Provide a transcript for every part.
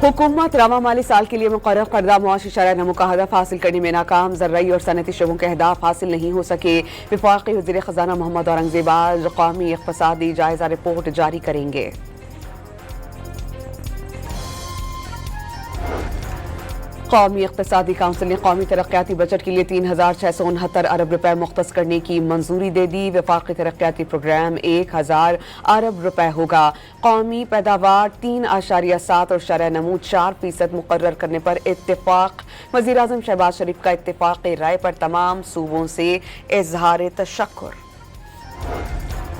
हुकूमत रवा माली साल के लिए मुकर्रर करदा मुआशी शरह नमो का हदफ हासिल करने में नाकाम। ज़र्राई और सनती शोबों के अहदाफ हासिल नहीं हो सके। वफाकी वज़ीर ख़ज़ाना मोहम्मद औरंगज़ेब आज कौमी इक़्तिसादी जायज़ा रिपोर्ट जारी करेंगे। कौमी इक़्तिसादी काउंसिल ने कौमी तरक्याती बजट के लिए 3,669 अरब रुपए मुख्तस करने की मंजूरी दे दी। वफाकी तरक्याती प्रोग्राम 1,000 अरब रुपए होगा। कौमी पैदावार 3.7 और शरह नमू 4% मुकर्रर करने पर इत्तेफाक। वज़ीर आज़म शहबाज शरीफ का इत्तेफाक़ी राय पर तमाम सूबों से इज़हार तशक्कुर।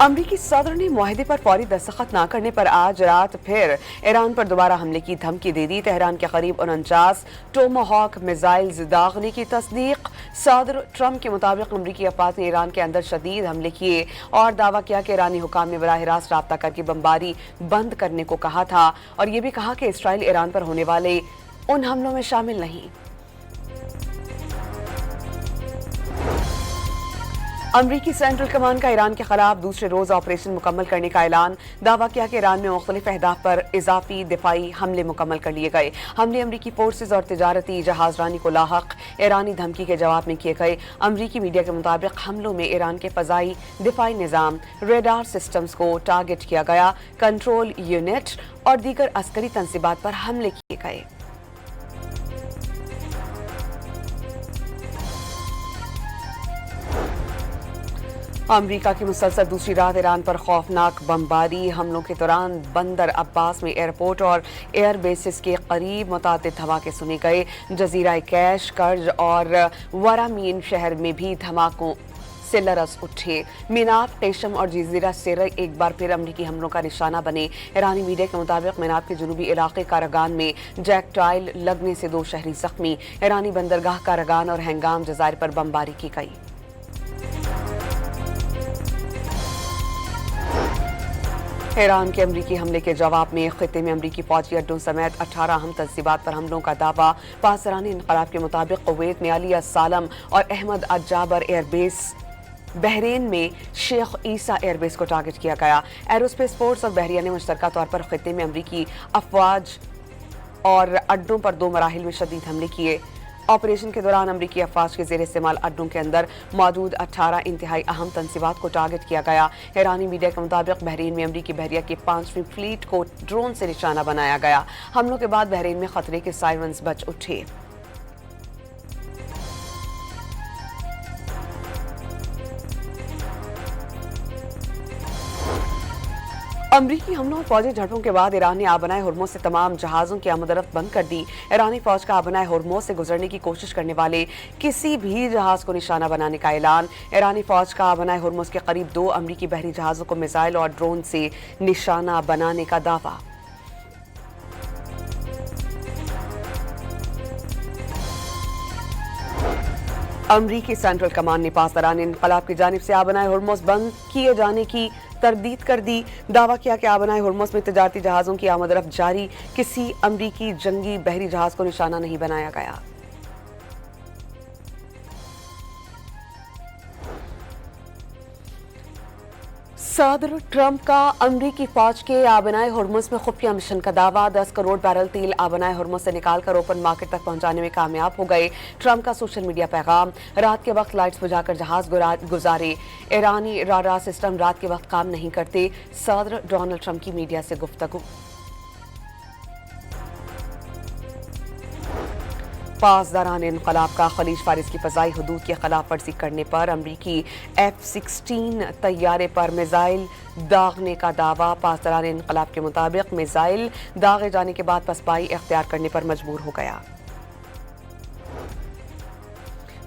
अमरीकी सदर ने मुआहदे पर फौरी दस्तखत न करने पर आज रात फिर ईरान पर दोबारा हमले की धमकी दे दी। तेहरान के करीब 49 टोमाहॉक मिसाइल्स दागने की तस्दीक। सदर ट्रंप के मुताबिक अमरीकी अफवाज ने ईरान के अंदर शदीद हमले किए और दावा किया कि ईरानी हुकाम ने बराह रास्त राब्ता करके बमबारी बंद करने को कहा था और ये भी कहा कि इसराइल ईरान पर होने वाले उन हमलों में शामिल नहीं। अमरीकी सेंट्रल कमान का ईरान के खिलाफ दूसरे रोज ऑपरेशन मुकम्मल करने का ऐलान। दावा किया कि ईरान में मुख्तलिफ अहदाफ पर इजाफी दिफाई हमले मुकम्मल कर लिए गए। हमले अमरीकी फोर्सेज और तिजारती जहाजरानी को लाहक ईरानी धमकी के जवाब में किए गए। अमरीकी मीडिया के मुताबिक हमलों में ईरान के फ़ज़ाई दिफाई निज़ाम, रेडार सिस्टम्स को टारगेट किया गया। कंट्रोल यूनिट और दीगर अस्करी तंसीबात पर हमले किए गए। अमरीका की मुसलसल दूसरी रात ईरान पर खौफनाक बमबारी। हमलों के दौरान बंदर अब्बास में एयरपोर्ट और एयर बेसिस के करीब मुतादिद धमाके सुने गए। जजीरा कैश, कर्ज और वरामीन शहर में भी धमाकों से लरस उठे। मीनाब, केशम और जजीरा सेर एक बार फिर अमरीकी हमलों का निशाना बने। ईरानी मीडिया के मुताबिक मीनाब के जनूबी इलाके कारगान में जैकटाइल लगने से 2 शहरी जख्मी। ईरानी बंदरगाह कारगान और हैंगाम जजायर पर बमबारी की गई। ईरान के अमरीकी हमले के जवाब में खित्ते में अमरीकी फौजी अड्डों समेत 18 अहम तंसीबात पर हमलों का दावा। पासरानी इनकलाब के मुताबिक कुवैत में अली सालम और अहमद अजाबर एयरबेस, बहरीन में शेख ईसा एयरबेस को टारगेट किया गया। एरोस्पेस फोर्स और बहरिया ने मुश्तरका तौर पर खित्ते में अमरीकी अफवाज और अड्डों पर 2 मराहिल में शदीद हमले किए। ऑपरेशन के दौरान अमरीकी अफवाज के ज़ेर इस्तेमाल अड्डों के अंदर मौजूद 18 इंतहाई अहम तंसीबात को टारगेट किया गया। ईरानी मीडिया के मुताबिक बहरीन में अमरीकी बहरिया की 5वीं फ्लीट को ड्रोन से निशाना बनाया गया। हमलों के बाद बहरीन में खतरे के सायरन्स बज उठे। अमरीकी हमलों और फौजी झड़पों के बाद ईरान ने आबनाए हुर्मुज़ से तमाम जहाज़ों की आमदरफ्त बंद कर दी। ईरानी फौज का आबनाए हुर्मुज़ से गुजरने की कोशिश करने वाले किसी भी जहाज़ को निशाना बनाने का ऐलान। ईरानी फौज का आबनाए हुर्मुज़ के करीब 2 अमरीकी बहरी जहाज़ों को मिसाइल और ड्रोन से निशाना बनाने का दावा। अमरीकी सेंट्रल कमान ने पासदारान इनकलाब की जानिब से आबनाए हुर्मुज़ बंद किए जाने की तरदीद कर दी। दावा किया कि आबनाए हुर्मुज़ में तिजारती जहाज़ों की आमदरफ्त जारी। किसी अमरीकी जंगी बहरी जहाज़ को निशाना नहीं बनाया गया। सदर ट्रंप का अमरीकी फौज के आबनाए हुर्मुज़ में खुफिया मिशन का दावा। 10 करोड़ बैरल तेल आबनाए हुर्मुज़ से निकालकर ओपन मार्केट तक पहुंचाने में कामयाब हो गए। ट्रंप का सोशल मीडिया पैगाम। रात के वक्त लाइट्स बुझाकर जहाज गुजारे। ईरानी राडार सिस्टम रात के वक्त काम नहीं करते। सदर डोनाल्ड ट्रंप की मीडिया से गुफ्तगू। पासदारान इनकलाब का खलीज फारिस की फ़ज़ाई हदूद की खिलाफ वर्जी करने पर अमरीकी F-16 तैयारे पर मिसाइल दागने का दावा। पासदारान इनकलाब के मुताबिक मिसाइल दागे जाने के बाद पसपाई इख्तियार करने पर मजबूर हो गया।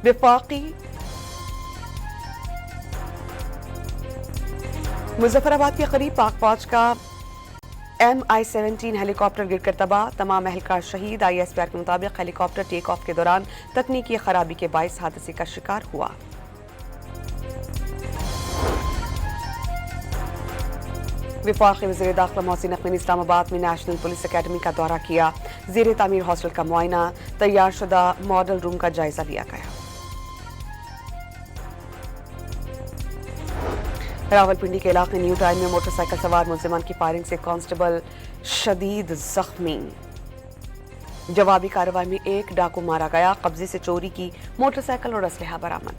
वफाकी मुजफ्फराबाद के करीब पाक फौज का MI-17 हेलीकॉप्टर गिरकर तबाह। तमाम अहलकार शहीद। ISPR के मुताबिक हेलीकॉप्टर टेक ऑफ के दौरान तकनीकी खराबी के बाइस हादसे का शिकार हुआ। वफाकी वज़ीर दाखिला मोहसिन नकवी ने इस्लामाबाद में नेशनल पुलिस अकेडमी का दौरा किया। ज़ेर तामीर हॉस्टल का मुआयना, तैयार शुदा मॉडल रूम का जायजा लिया गया। रावलपिंडी के इलाके न्यू टाउन में मोटरसाइकिल सवार मुलजिमान की फायरिंग से कांस्टेबल शदीद जख्मी। जवाबी कार्रवाई में एक डाकू मारा गया, कब्जे से चोरी की मोटरसाइकिल और असलहा बरामद।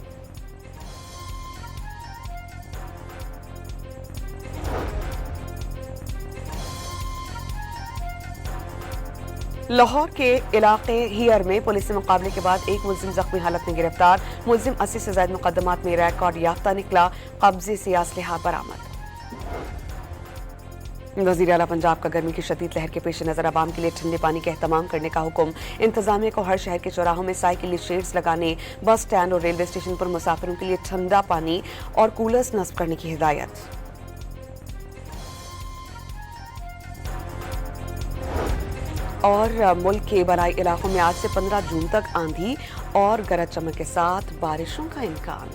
लाहौर के इलाके हियर में पुलिस से मुकाबले के बाद एक मुलजिम जख्मी हालत में गिरफ्तार। मुलजिम 80 से ज्यादा मुकदमात में रिकॉर्ड याफ्ता निकला, कब्जे से असलहा बरामद। वज़ीर आला पंजाब का गर्मी की शदीद लहर के पेश नजर आवाम के लिए ठंडे पानी का एहतमाम करने का हुक्म। इंतजामिया को हर शहर के चौराहों में साइकिल शेड्स लगाने, बस स्टैंड और रेलवे स्टेशन पर मुसाफिरों के लिए ठंडा पानी और कूलर्स नस्ब करने की हिदायत। और मुल्क के बराई इलाकों में आज से 15 जून तक आंधी और गरज चमक के साथ बारिशों का इम्कान।